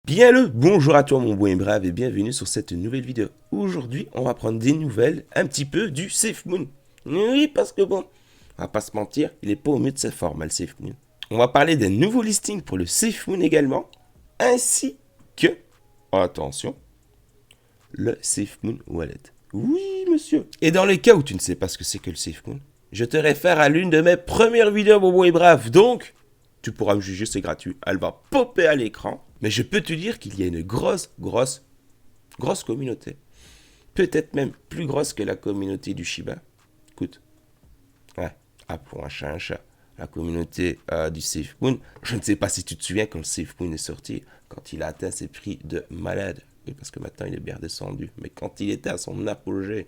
Bien le bonjour à toi mon bon et brave et bienvenue sur cette nouvelle vidéo. Aujourd'hui, on va prendre des nouvelles un petit peu du SafeMoon. Oui, parce que bon, on va pas se mentir, il est pas au mieux de sa forme, le SafeMoon. On va parler des nouveaux listings pour le SafeMoon également, ainsi que, attention, le SafeMoon Wallet. Oui, monsieur. Et dans le cas où tu ne sais pas ce que c'est que le SafeMoon, je te réfère à l'une de mes premières vidéos, mon bon et brave. Donc, tu pourras me juger, c'est gratuit. Elle va popper à l'écran. Mais je peux te dire qu'il y a une grosse communauté. Peut-être même plus grosse que la communauté du Shiba. Écoute, ouais, appelons un chat un chat. La communauté du SafeMoon. Je ne sais pas si tu te souviens quand le SafeMoon est sorti, quand il a atteint ses prix de malade. Oui, parce que maintenant il est bien redescendu. Mais quand il était à son apogée,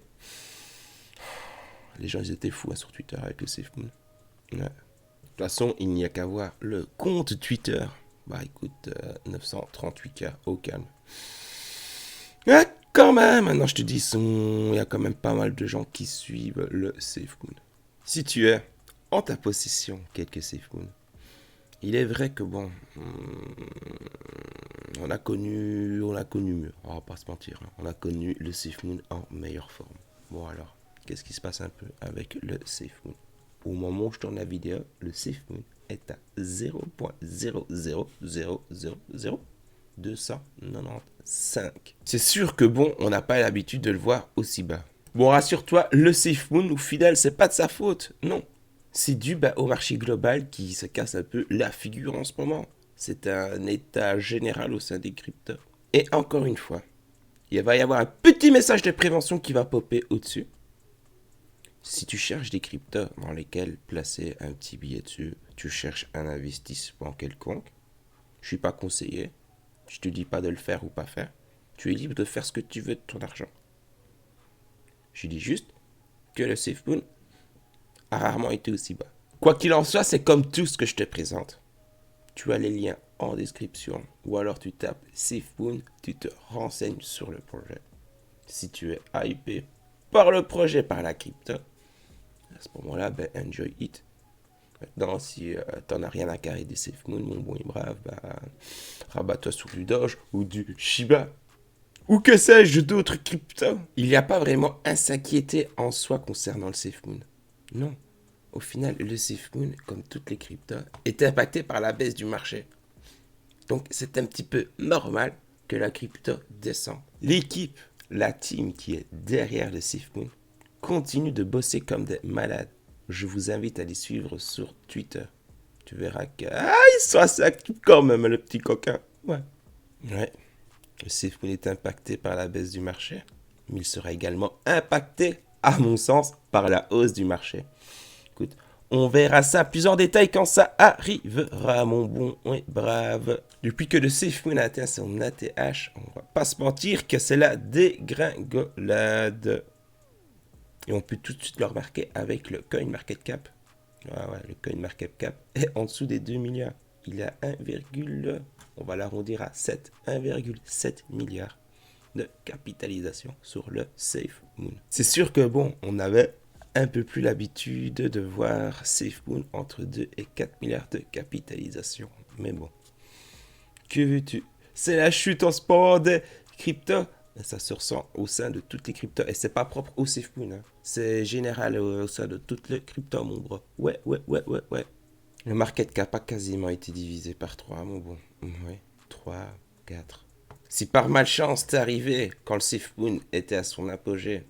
les gens ils étaient fous sur Twitter avec le SafeMoon. Ouais. De toute façon, il n'y a qu'à voir le compte Twitter. Bah écoute, 938K au calme. Ah, quand même, maintenant je te dis, il y a quand même pas mal de gens qui suivent le SafeMoon. Si tu es en ta possession quelques SafeMoon, il est vrai que bon, on a connu mieux, on va pas se mentir. On a connu le SafeMoon en meilleure forme. Bon alors, qu'est-ce qui se passe un peu avec le SafeMoon? Au moment où je tourne la vidéo, le SafeMoon est à 0.0000295. C'est sûr que bon, on n'a pas l'habitude de le voir aussi bas. Bon, rassure-toi, le SafeMoon, au final, c'est pas de sa faute. Non. C'est dû au marché global qui se casse un peu la figure en ce moment. C'est un état général au sein des cryptos. Et encore une fois, il va y avoir un petit message de prévention qui va popper au-dessus. Si tu cherches des cryptos dans lesquels placer un petit billet dessus, tu cherches un investissement quelconque, je suis pas conseillé. Je te dis pas de le faire ou pas faire. Tu es libre de faire ce que tu veux de ton argent. Je dis juste que le SafeMoon a rarement été aussi bas. Quoi qu'il en soit, c'est comme tout ce que je te présente. Tu as les liens en description ou alors tu tapes SafeMoon, tu te renseignes sur le projet. Si tu es hypé par le projet, par la crypto, à ce moment-là, enjoy it. Maintenant, si t'en as rien à carrer des SafeMoon, mon bon et brave, rabat-toi sur du Doge ou du Shiba. Ou que sais-je d'autres cryptos. Il n'y a pas vraiment à s'inquiéter en soi concernant le SafeMoon. Non. Au final, le SafeMoon, comme toutes les cryptos, est impacté par la baisse du marché. Donc c'est un petit peu normal que la crypto descend. L'équipe, la team qui est derrière le SafeMoon, continue de bosser comme des malades. Je vous invite à les suivre sur Twitter. Tu verras que ils sont assez actifs quand même, le petit coquin. Ouais. Ouais. Le SafeMoon est impacté par la baisse du marché, mais il sera également impacté, à mon sens, par la hausse du marché. Écoute, on verra ça plus en détail quand ça arrivera, mon bon et brave. Depuis que le SafeMoon a atteint son ATH, on va pas se mentir que c'est la dégringolade. Et on peut tout de suite le remarquer avec le CoinMarketCap. Ah ouais, le CoinMarketCap est en dessous des 2 milliards. Il a 1, on va l'arrondir à 7, 1,7 milliard de capitalisation sur le SafeMoon. C'est sûr que bon, on avait un peu plus l'habitude de voir SafeMoon entre 2 et 4 milliards de capitalisation. Mais bon, que veux-tu? C'est la chute en ce moment des cryptos. Ça se ressent au sein de toutes les cryptos. Et c'est pas propre au SafeMoon. Hein. C'est général au sein de toutes les cryptos, mon bro. Ouais. Le market cap a quasiment été divisé par 3, mon bon. Ouais, 3, 4. Si par malchance t'es arrivé quand le SafeMoon était à son apogée,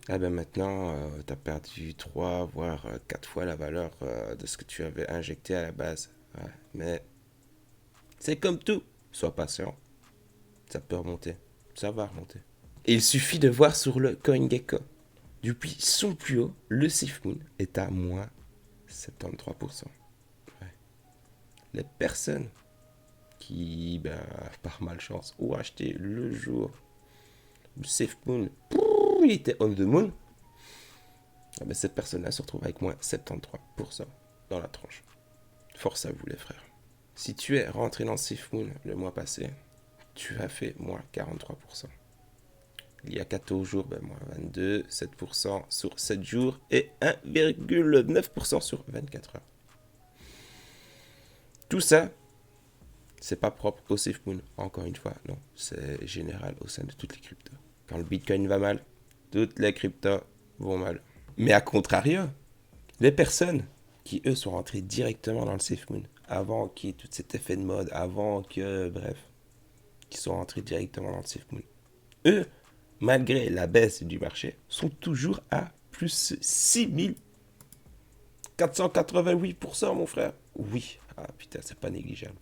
ah ben maintenant t'as perdu 3 voire 4 fois la valeur de ce que tu avais injecté à la base. Ouais, mais c'est comme tout. Sois patient. Ça peut remonter. Ça va remonter. Et il suffit de voir sur le CoinGecko. Depuis son plus haut, le SafeMoon est à moins 73%. Ouais. Les personnes qui, par malchance, ont acheté le jour où le SafeMoon, il était on the moon, cette personne-là se retrouve avec moins 73% dans la tranche. Force à vous les frères. Si tu es rentré dans SafeMoon le mois passé, tu as fait moins 43%. Il y a 14 jours, moins 22, 7% sur 7 jours et 1,9% sur 24 heures. Tout ça C'est pas propre au SafeMoon, encore une fois, non. C'est général au sein de toutes les cryptos. Quand le Bitcoin va mal, toutes les cryptos vont mal. Mais à contrario, les personnes qui, eux, sont rentrées directement dans le SafeMoon, avant qu'il y ait tout cet effet de mode, avant que, bref, qui sont rentrés directement dans le SafeMoon, eux, malgré la baisse du marché, sont toujours à plus 6488%, mon frère. Oui, ah putain, c'est pas négligeable.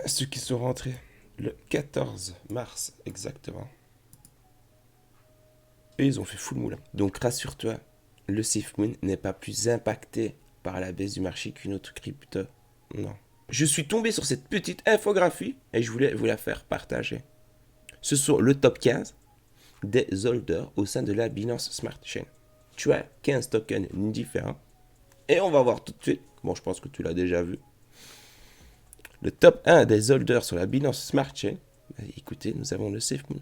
Ceux qui sont rentrés le 14 mars exactement, eux, ils ont fait full moulin. Donc rassure-toi, le SafeMoon n'est pas plus impacté par la baisse du marché qu'une autre crypto. Non. Je suis tombé sur cette petite infographie et je voulais vous la faire partager. Ce sont le top 15 des holders au sein de la Binance Smart Chain. Tu as 15 tokens différents. Et on va voir tout de suite. Bon, je pense que tu l'as déjà vu. Le top 1 des holders sur la Binance Smart Chain. Écoutez, nous avons le SafeMoon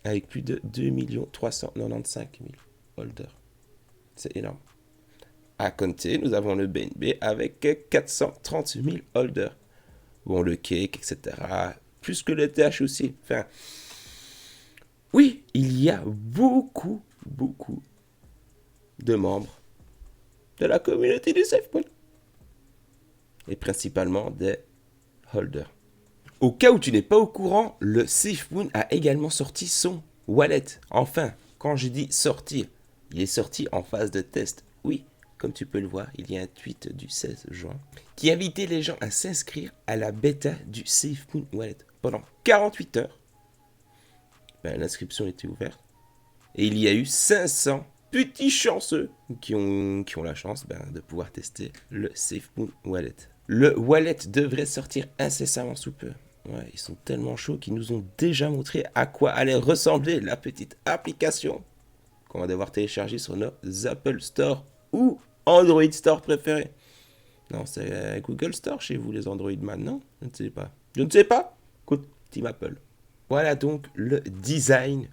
avec plus de 2 395 000 holders. C'est énorme. À compter, nous avons le BNB avec 430 000 holders. Bon, le Cake, etc. Plus que le TH aussi. Enfin, oui, il y a beaucoup de membres de la communauté du SafeMoon. Et principalement des holders. Au cas où tu n'es pas au courant, le SafeMoon a également sorti son wallet. Enfin, quand je dis sortir, il est sorti en phase de test. Oui, comme tu peux le voir, il y a un tweet du 16 juin qui invitait les gens à s'inscrire à la bêta du SafeMoon Wallet. Pendant 48 heures, l'inscription était ouverte. Et il y a eu 500 petits chanceux qui ont la chance de pouvoir tester le SafeMoon Wallet. Le wallet devrait sortir incessamment sous peu. Ouais, ils sont tellement chauds qu'ils nous ont déjà montré à quoi allait ressembler la petite application qu'on va devoir télécharger sur nos Apple Store ou Android Store préférés. Non, c'est Google Store chez vous, les Android Man, non? Je ne sais pas. Je ne sais pas. Écoute, Team Apple. Voilà donc le design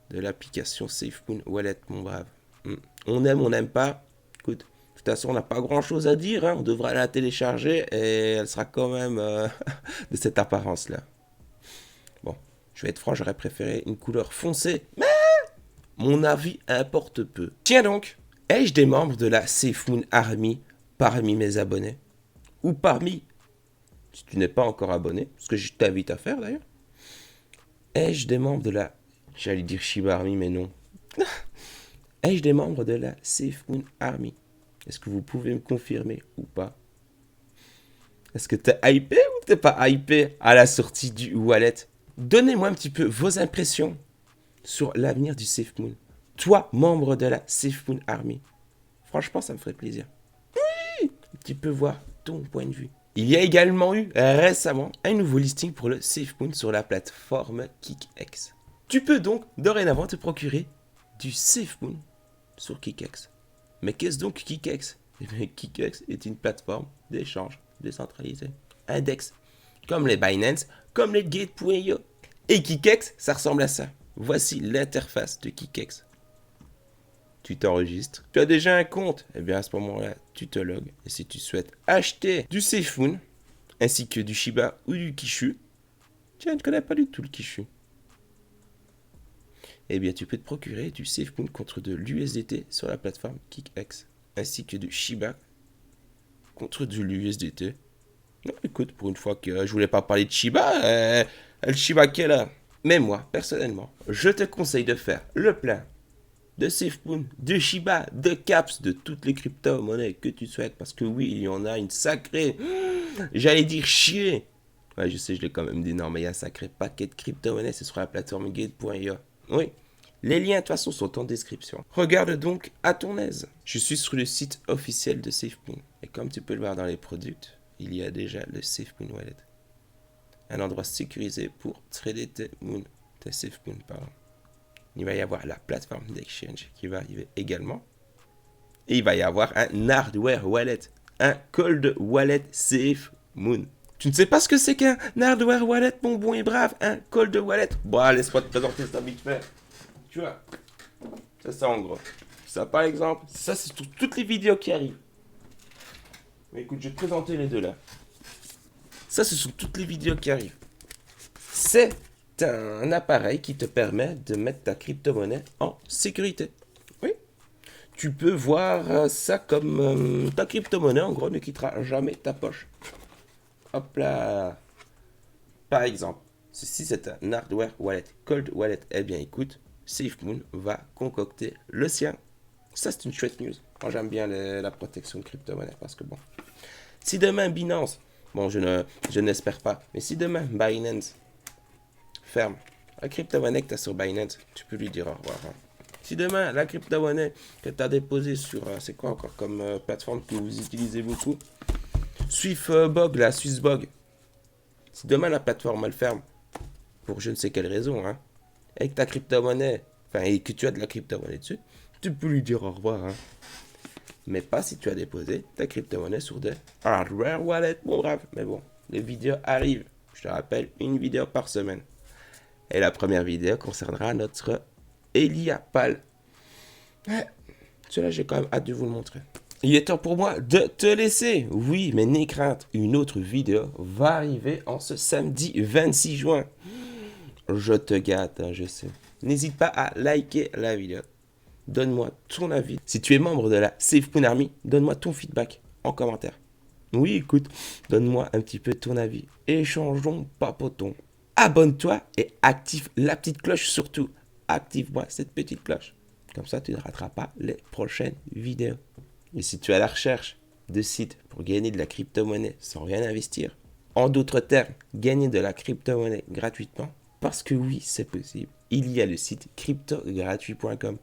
de l'application SafeMoon Wallet, mon brave. On aime, on n'aime pas. Écoute, de toute façon, on n'a pas grand-chose à dire. Hein. On devra la télécharger et elle sera quand même de cette apparence-là. Bon, je vais être franc, j'aurais préféré une couleur foncée, mais mon avis importe peu. Tiens donc, ai-je des membres de la SafeMoon Army parmi mes abonnés? Ou parmi, si tu n'es pas encore abonné, ce que je t'invite à faire d'ailleurs, ai-je des membres de la, j'allais dire Shiba Army, mais non. Ai-je des membres de la SafeMoon Army? Est-ce que vous pouvez me confirmer ou pas? Est-ce que t'es hypé ou t'es pas hypé à la sortie du wallet? Donnez-moi un petit peu vos impressions sur l'avenir du SafeMoon. Toi, membre de la SafeMoon Army. Franchement, ça me ferait plaisir. Oui, un petit peu voir ton point de vue. Il y a également eu récemment un nouveau listing pour le SafeMoon sur la plateforme KickX. Tu peux donc dorénavant te procurer du SafeMoon sur KickX. Mais qu'est-ce donc KickX? Eh bien, KickX est une plateforme d'échange décentralisée. Index. Comme les Binance, comme les Gate.io. Et KickX, ça ressemble à ça. Voici l'interface de KickX. Tu t'enregistres. Tu as déjà un compte. Et bien à ce moment-là, tu te logs. Et si tu souhaites acheter du SafeMoon, ainsi que du Shiba ou du Kishu, tiens, je ne connais pas du tout le Kishu. Eh bien, tu peux te procurer du SafeMoon contre de l'USDT sur la plateforme KickX, ainsi que du Shiba contre de l'USDT. Non, écoute, pour une fois que je voulais pas parler de Shiba, le Shiba qui est là. Mais moi, personnellement, je te conseille de faire le plein de SafeMoon, de Shiba, de Caps, de toutes les crypto-monnaies que tu souhaites. Parce que oui, il y en a une sacrée, j'allais dire chier. Ouais, je sais, je l'ai quand même dit, non, mais il y a un sacré paquet de crypto-monnaies, c'est sur la plateforme Gate.io. Oui, les liens de toute façon sont en description. Regarde donc à ton aise. Je suis sur le site officiel de SafeMoon. Et comme tu peux le voir dans les produits, il y a déjà le SafeMoon Wallet. Un endroit sécurisé pour trader tes SafeMoon, pardon. Il va y avoir la plateforme d'exchange qui va arriver également. Et il va y avoir un hardware wallet. Un cold wallet SafeMoon. Tu ne sais pas ce que c'est qu'un hardware wallet, mon bon et brave? Un cold wallet. Bon, laisse-moi te présenter ça vite fait. Tu vois, c'est ça en gros. Ça par exemple, ça c'est toutes les vidéos qui arrivent. Mais écoute, je vais te présenter les deux là. Ça, ce sont toutes les vidéos qui arrivent. C'est un appareil qui te permet de mettre ta crypto-monnaie en sécurité. Oui. Tu peux voir ça comme ta crypto-monnaie, en gros, ne quittera jamais ta poche. Hop là. Par exemple, ceci c'est un hardware wallet, cold wallet. Eh bien écoute, SafeMoon va concocter le sien. Ça c'est une chouette news. Moi j'aime bien la protection de crypto-monnaie parce que bon. Si demain Binance, bon je n'espère pas, mais si demain Binance ferme la crypto-monnaie que tu as sur Binance, tu peux lui dire au revoir. Hein. Si demain la crypto-monnaie que tu as déposée sur, c'est quoi encore comme plateforme que vous utilisez beaucoup, Swiftbog, la Swissbog. Si demain la plateforme elle ferme, pour je ne sais quelle raison, hein, avec ta crypto-monnaie, enfin, et que tu as de la crypto-monnaie dessus, tu peux lui dire au revoir. Hein. Mais pas si tu as déposé ta crypto-monnaie sur des hardware wallets. Bon, bref, mais bon, les vidéos arrivent. Je te rappelle, une vidéo par semaine. Et la première vidéo concernera notre Elia Pal. Ouais, celui-là, j'ai quand même hâte de vous le montrer. Il est temps pour moi de te laisser. Oui, mais n'aie crainte, une autre vidéo va arriver en ce samedi 26 juin. Je te gâte, hein, je sais. N'hésite pas à liker la vidéo. Donne-moi ton avis. Si tu es membre de la SafeMoon Army, donne-moi ton feedback en commentaire. Oui, écoute, donne-moi un petit peu ton avis. Échangeons, papotons. Abonne-toi et active la petite cloche surtout. Active-moi cette petite cloche. Comme ça, tu ne rateras pas les prochaines vidéos. Et si tu es à la recherche de sites pour gagner de la crypto-monnaie sans rien investir, en d'autres termes, gagner de la crypto-monnaie gratuitement, parce que oui, c'est possible, il y a le site cryptogratuit.com.